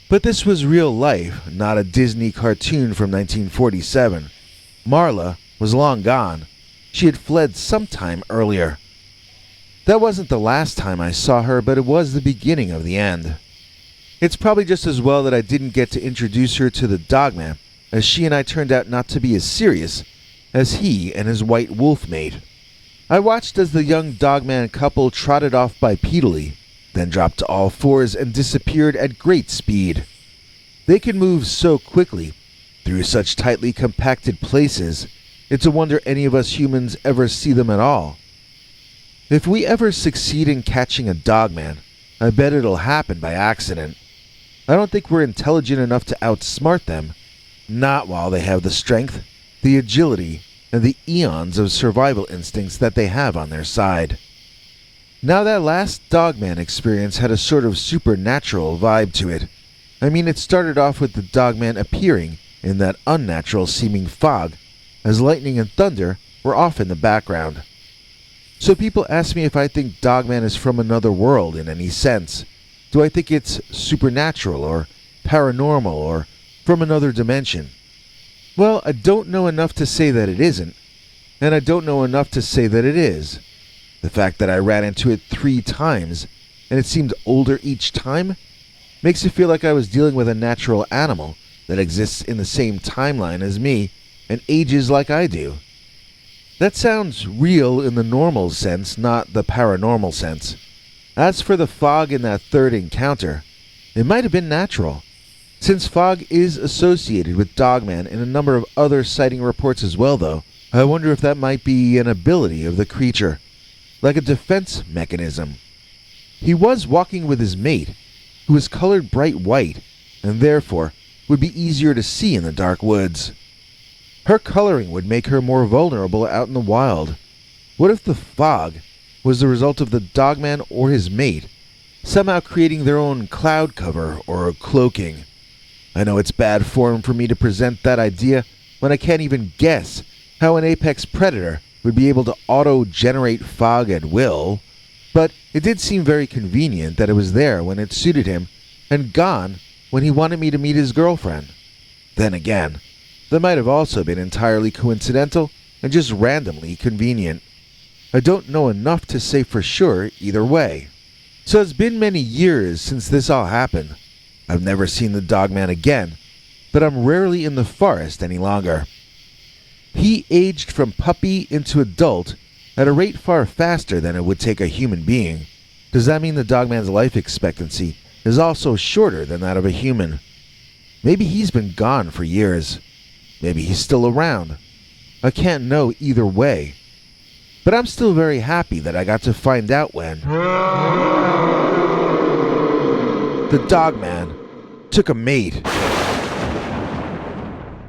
But this was real life, not a Disney cartoon from 1947. Marla was long gone. She had fled some time earlier. That wasn't the last time I saw her, but it was the beginning of the end. It's probably just as well that I didn't get to introduce her to the Dogman, as she and I turned out not to be as serious as he and his white wolf mate. I watched as the young Dogman couple trotted off bipedally, then dropped to all fours and disappeared at great speed. They can move so quickly, through such tightly compacted places, it's a wonder any of us humans ever see them at all. If we ever succeed in catching a Dogman, I bet it'll happen by accident. I don't think we're intelligent enough to outsmart them, not while they have the strength, the agility, and the eons of survival instincts that they have on their side. Now that last Dogman experience had a sort of supernatural vibe to it. I mean, it started off with the Dogman appearing in that unnatural-seeming fog as lightning and thunder were off in the background. So people ask me if I think Dogman is from another world in any sense. Do I think it's supernatural or paranormal or from another dimension? Well, I don't know enough to say that it isn't, and I don't know enough to say that it is. The fact that I ran into it 3 times, and it seemed older each time, makes it feel like I was dealing with a natural animal that exists in the same timeline as me and ages like I do. That sounds real in the normal sense, not the paranormal sense. As for the fog in that third encounter, it might have been natural. Since fog is associated with Dogman in a number of other sighting reports as well, though, I wonder if that might be an ability of the creature, like a defense mechanism. He was walking with his mate, who was colored bright white, and therefore would be easier to see in the dark woods. Her coloring would make her more vulnerable out in the wild. What if the fog was the result of the Dogman or his mate somehow creating their own cloud cover or cloaking? I know it's bad form for me to present that idea when I can't even guess how an apex predator would be able to auto-generate fog at will, but it did seem very convenient that it was there when it suited him and gone when he wanted me to meet his girlfriend. Then again, that might have also been entirely coincidental and just randomly convenient. I don't know enough to say for sure either way. So it's been many years since this all happened. I've never seen the Dogman again, but I'm rarely in the forest any longer. He aged from puppy into adult at a rate far faster than it would take a human being. Does that mean the Dogman's life expectancy is also shorter than that of a human? Maybe he's been gone for years. Maybe he's still around. I can't know either way. But I'm still very happy that I got to find out when the Dogman took a mate.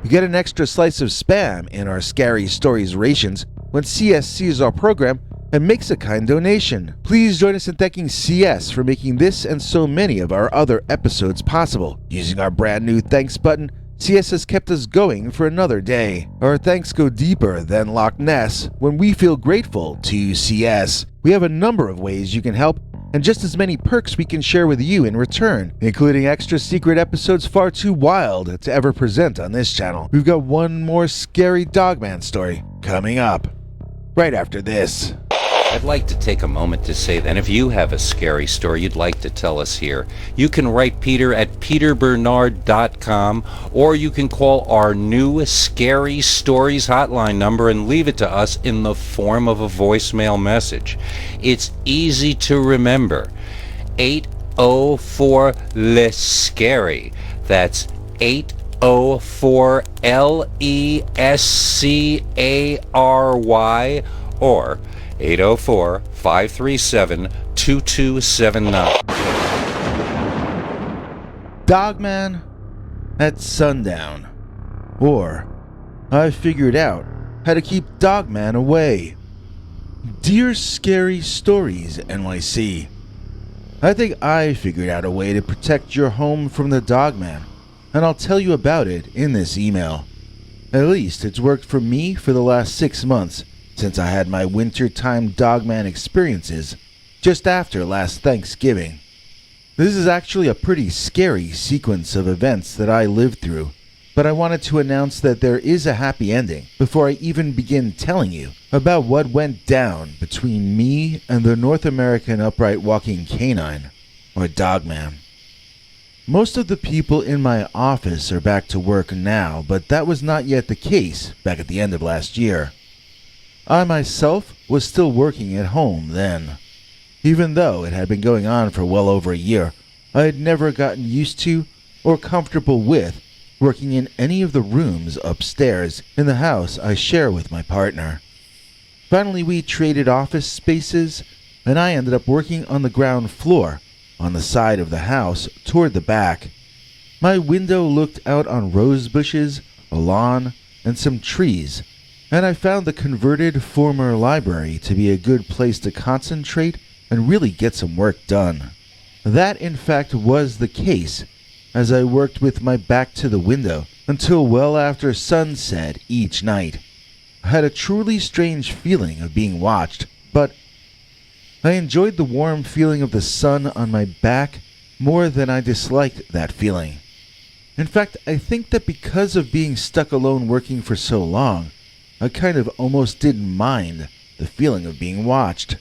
You get an extra slice of spam in our Scary Stories rations when CS sees our program and makes a kind donation. Please join us in thanking CS for making this and so many of our other episodes possible. Using our brand new thanks button, CS has kept us going for another day. Our thanks go deeper than Loch Ness when we feel grateful to CS. We have a number of ways you can help, and just as many perks we can share with you in return, including extra secret episodes far too wild to ever present on this channel. We've got one more scary Dogman story coming up right after this. I'd like to take a moment to say that if you have a scary story you'd like to tell us here, you can write Peter at peterbernard.com, or you can call our new Scary Stories hotline number and leave it to us in the form of a voicemail message. It's easy to remember. 804-LESCARY. That's 804-LESCARY, or 804-537-2279. Dogman at sundown. Or, I figured out how to keep Dogman away. Dear Scary Stories NYC, I think I figured out a way to protect your home from the Dogman, and I'll tell you about it in this email. At least it's worked for me for the last 6 months, since I had my wintertime Dogman experiences just after last Thanksgiving. This is actually a pretty scary sequence of events that I lived through, but I wanted to announce that there is a happy ending before I even begin telling you about what went down between me and the North American upright walking canine, or Dogman. Most of the people in my office are back to work now, but that was not yet the case back at the end of last year. I myself was still working at home then. Even though it had been going on for well over a year, I had never gotten used to or comfortable with working in any of the rooms upstairs in the house I share with my partner. Finally, we traded office spaces, and I ended up working on the ground floor, on the side of the house toward the back. My window looked out on rose bushes, a lawn, and some trees, and I found the converted former library to be a good place to concentrate and really get some work done. That, in fact, was the case, as I worked with my back to the window until well after sunset each night. I had a truly strange feeling of being watched, but I enjoyed the warm feeling of the sun on my back more than I disliked that feeling. In fact, I think that because of being stuck alone working for so long, I kind of almost didn't mind the feeling of being watched.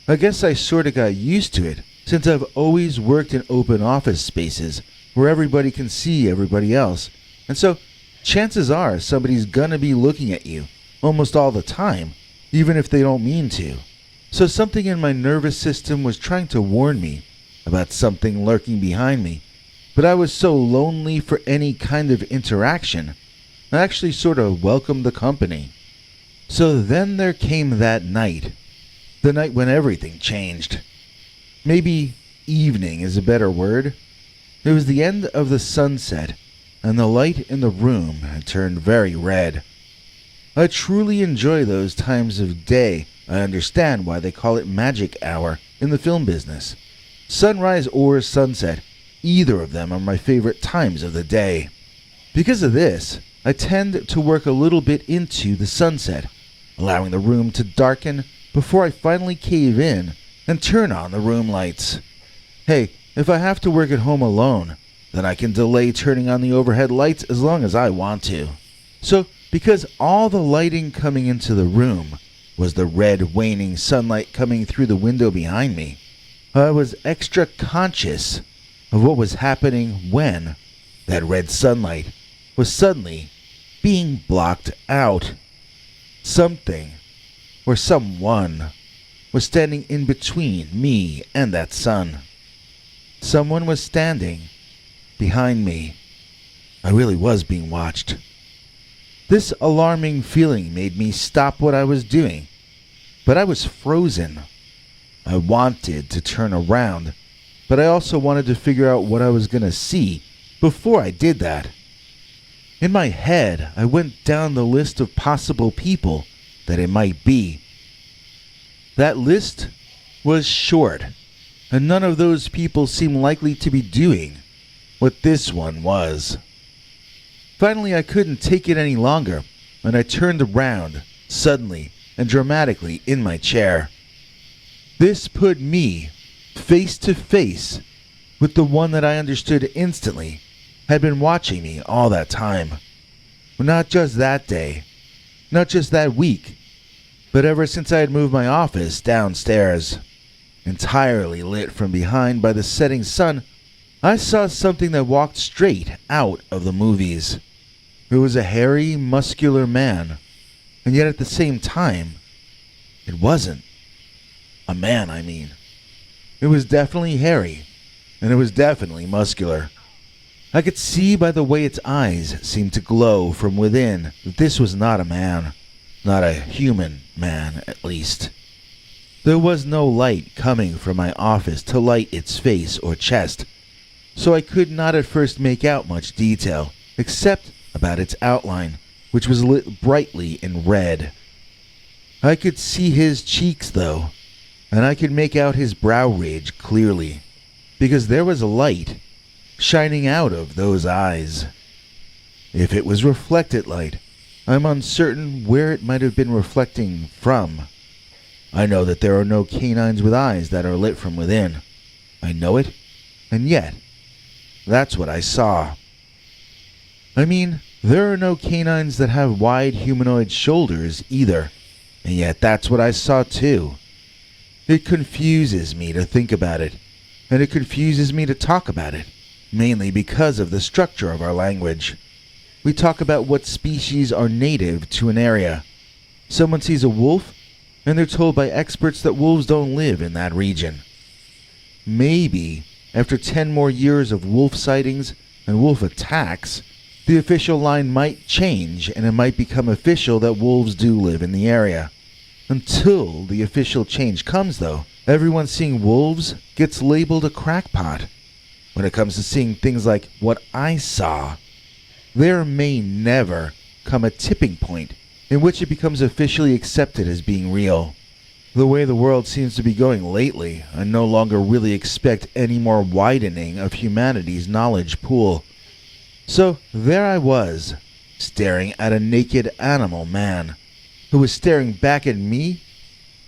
I guess I sorta got used to it, since I've always worked in open office spaces where everybody can see everybody else, and so chances are somebody's gonna be looking at you almost all the time, even if they don't mean to. So something in my nervous system was trying to warn me about something lurking behind me, but I was so lonely for any kind of interaction, I actually sort of welcomed the company. So then there came that night, the night when everything changed. Maybe evening is a better word. It was the end of the sunset, and the light in the room had turned very red. I truly enjoy those times of day. I understand why they call it magic hour in the film business. Sunrise or sunset, either of them are my favorite times of the day. Because of this, I tend to work a little bit into the sunset, allowing the room to darken before I finally cave in and turn on the room lights. Hey, if I have to work at home alone, then I can delay turning on the overhead lights as long as I want to. So, because all the lighting coming into the room was the red waning sunlight coming through the window behind me, I was extra conscious of what was happening when that red sunlight was suddenly being blocked out. Something, or someone, was standing in between me and that sun. Someone was standing behind me. I really was being watched. This alarming feeling made me stop what I was doing, but I was frozen. I wanted to turn around, but I also wanted to figure out what I was going to see before I did that. In my head, I went down the list of possible people that it might be. That list was short, and none of those people seemed likely to be doing what this one was. Finally, I couldn't take it any longer, and I turned around, suddenly and dramatically, in my chair. This put me face to face with the one that I understood instantly had been watching me all that time. Not just that day, not just that week, but ever since I had moved my office downstairs. Entirely lit from behind by the setting sun, I saw something that walked straight out of the movies. It was a hairy, muscular man, and yet at the same time, it wasn't. A man, I mean. It was definitely hairy, and it was definitely muscular. I could see by the way its eyes seemed to glow from within that this was not a man. Not a human man, at least. There was no light coming from my office to light its face or chest, so I could not at first make out much detail, except about its outline, which was lit brightly in red. I could see his cheeks, though, and I could make out his brow ridge clearly, because there was a light shining out of those eyes. If it was reflected light, I'm uncertain where it might have been reflecting from. I know that there are no canines with eyes that are lit from within. I know it, and yet, that's what I saw. I mean, there are no canines that have wide humanoid shoulders either, and yet that's what I saw too. It confuses me to think about it, and it confuses me to talk about it, mainly because of the structure of our language. We talk about what species are native to an area. Someone sees a wolf, and they're told by experts that wolves don't live in that region. Maybe, after 10 more years of wolf sightings and wolf attacks, the official line might change and it might become official that wolves do live in the area. Until the official change comes, though, everyone seeing wolves gets labeled a crackpot. When it comes to seeing things like what I saw, there may never come a tipping point in which it becomes officially accepted as being real. The way the world seems to be going lately, I no longer really expect any more widening of humanity's knowledge pool. So there I was, staring at a naked animal man, who was staring back at me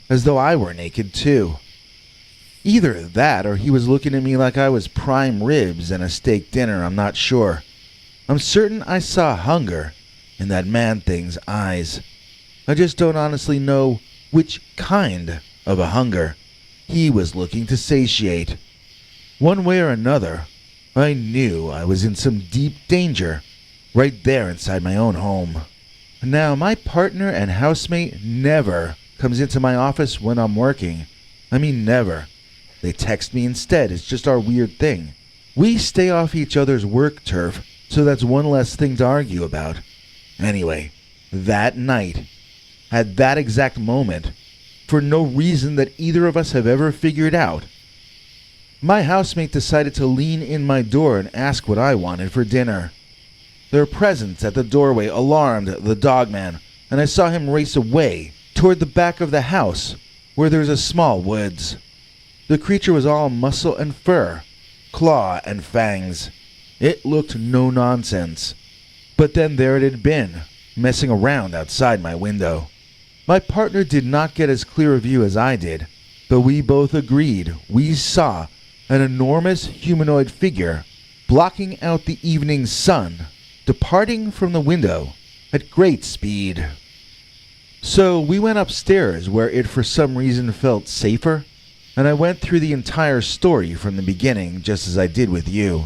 as though I were naked too. Either that or he was looking at me like I was prime ribs and a steak dinner, I'm not sure. I'm certain I saw hunger in that man-thing's eyes. I just don't honestly know which kind of a hunger he was looking to satiate. One way or another, I knew I was in some deep danger right there inside my own home. Now, my partner and housemate never comes into my office when I'm working. I mean, never. They text me instead. It's just our weird thing. We stay off each other's work turf, so that's one less thing to argue about. Anyway, that night, at that exact moment, for no reason that either of us have ever figured out, my housemate decided to lean in my door and ask what I wanted for dinner. Their presence at the doorway alarmed the Dogman, and I saw him race away toward the back of the house, where there's a small woods. The creature was all muscle and fur, claw and fangs. It looked no nonsense. But then there it had been, messing around outside my window. My partner did not get as clear a view as I did, but we both agreed we saw an enormous humanoid figure blocking out the evening sun, departing from the window at great speed. So we went upstairs where it for some reason felt safer, and I went through the entire story from the beginning just as I did with you.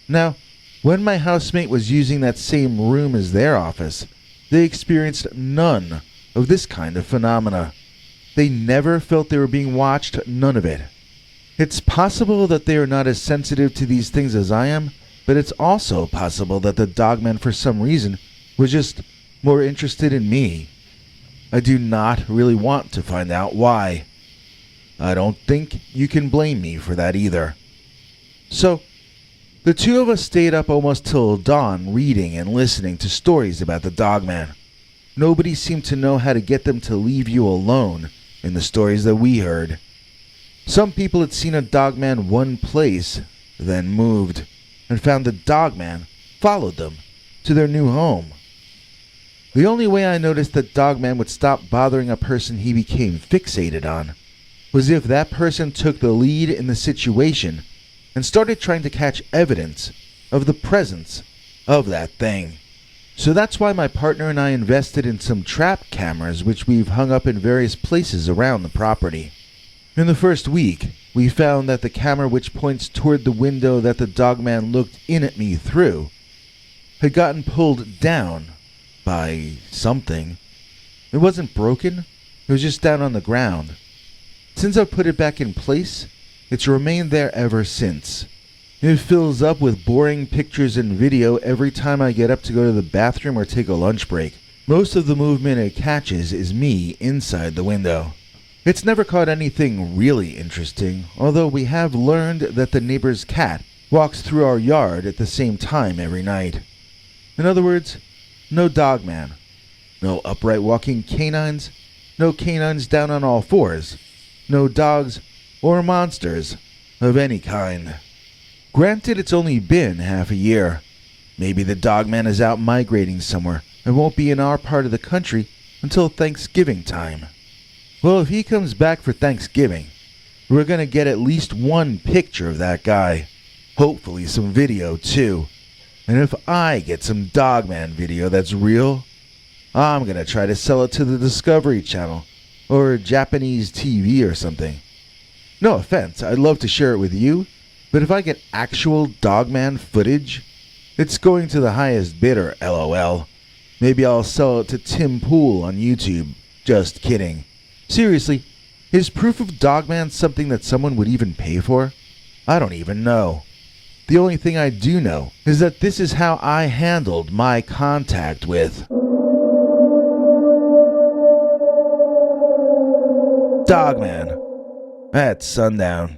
Now, when my housemate was using that same room as their office, they experienced none of this kind of phenomena. They never felt they were being watched, none of it. It's possible that they are not as sensitive to these things as I am, but it's also possible that the Dogman for some reason was just more interested in me. I do not really want to find out why. I don't think you can blame me for that either. So, the two of us stayed up almost till dawn reading and listening to stories about the Dogman. Nobody seemed to know how to get them to leave you alone in the stories that we heard. Some people had seen a Dogman one place, then moved, and found the Dogman followed them to their new home. The only way I noticed that Dogman would stop bothering a person he became fixated on was if that person took the lead in the situation and started trying to catch evidence of the presence of that thing. So that's why my partner and I invested in some trap cameras which we've hung up in various places around the property. In the first week, we found that the camera which points toward the window that the Dogman looked in at me through had gotten pulled down by something. It wasn't broken, it was just down on the ground. Since I put it back in place, it's remained there ever since. It fills up with boring pictures and video every time I get up to go to the bathroom or take a lunch break. Most of the movement it catches is me inside the window. It's never caught anything really interesting, although we have learned that the neighbor's cat walks through our yard at the same time every night. In other words, no Dogman, no upright walking canines, no canines down on all fours, no dogs or monsters of any kind. Granted, it's only been half a year. Maybe the Dogman is out migrating somewhere and won't be in our part of the country until Thanksgiving time. Well, if he comes back for Thanksgiving, we're going to get at least one picture of that guy. Hopefully some video, too. And if I get some Dogman video that's real, I'm going to try to sell it to the Discovery Channel or Japanese TV or something. No offense, I'd love to share it with you, but if I get actual Dogman footage, it's going to the highest bidder, LOL. Maybe I'll sell it to Tim Pool on YouTube. Just kidding. Seriously, is proof of Dogman something that someone would even pay for? I don't even know. The only thing I do know is that this is how I handled my contact with Dogman at sundown.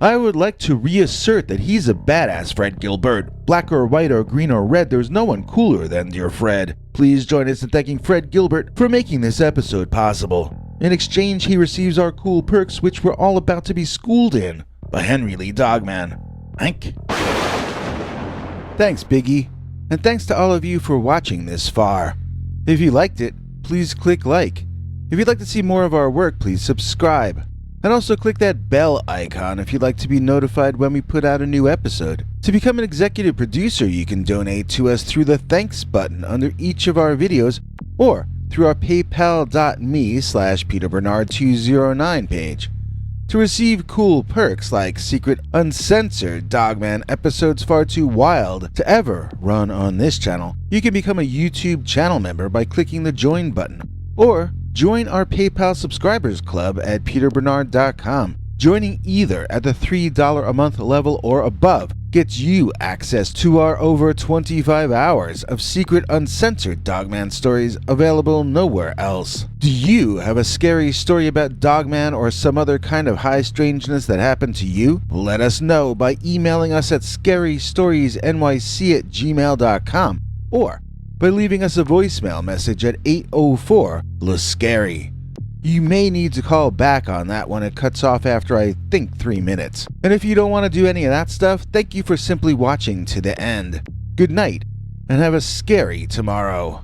I would like to reassert that he's a badass, Fred Gilbert. Black or white or green or red, there's no one cooler than dear Fred. Please join us in thanking Fred Gilbert for making this episode possible. In exchange, he receives our cool perks, which we're all about to be schooled in by Henry Lee Dogman. Hank? Thanks, Biggie. And thanks to all of you for watching this far. If you liked it, please click like. If you'd like to see more of our work, please subscribe. And also click that bell icon if you'd like to be notified when we put out a new episode. To become an executive producer, you can donate to us through the thanks button under each of our videos or through our paypal.me/PeterBernard209 page. To receive cool perks like secret uncensored Dogman episodes far too wild to ever run on this channel, you can become a YouTube channel member by clicking the join button, or join our PayPal subscribers club at peterbernard.com. Joining either at the $3 a month level or above gets you access to our over 25 hours of secret uncensored Dogman stories available nowhere else. Do you have a scary story about Dogman or some other kind of high strangeness that happened to you? Let us know by emailing us at scarystoriesnyc@gmail.com or by leaving us a voicemail message at 804-LA-SCARY. You may need to call back on that one. It cuts off after, I think, 3 minutes. And if you don't want to do any of that stuff, thank you for simply watching to the end. Good night, and have a scary tomorrow.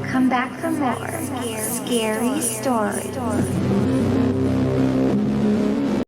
Come back for more scary stories.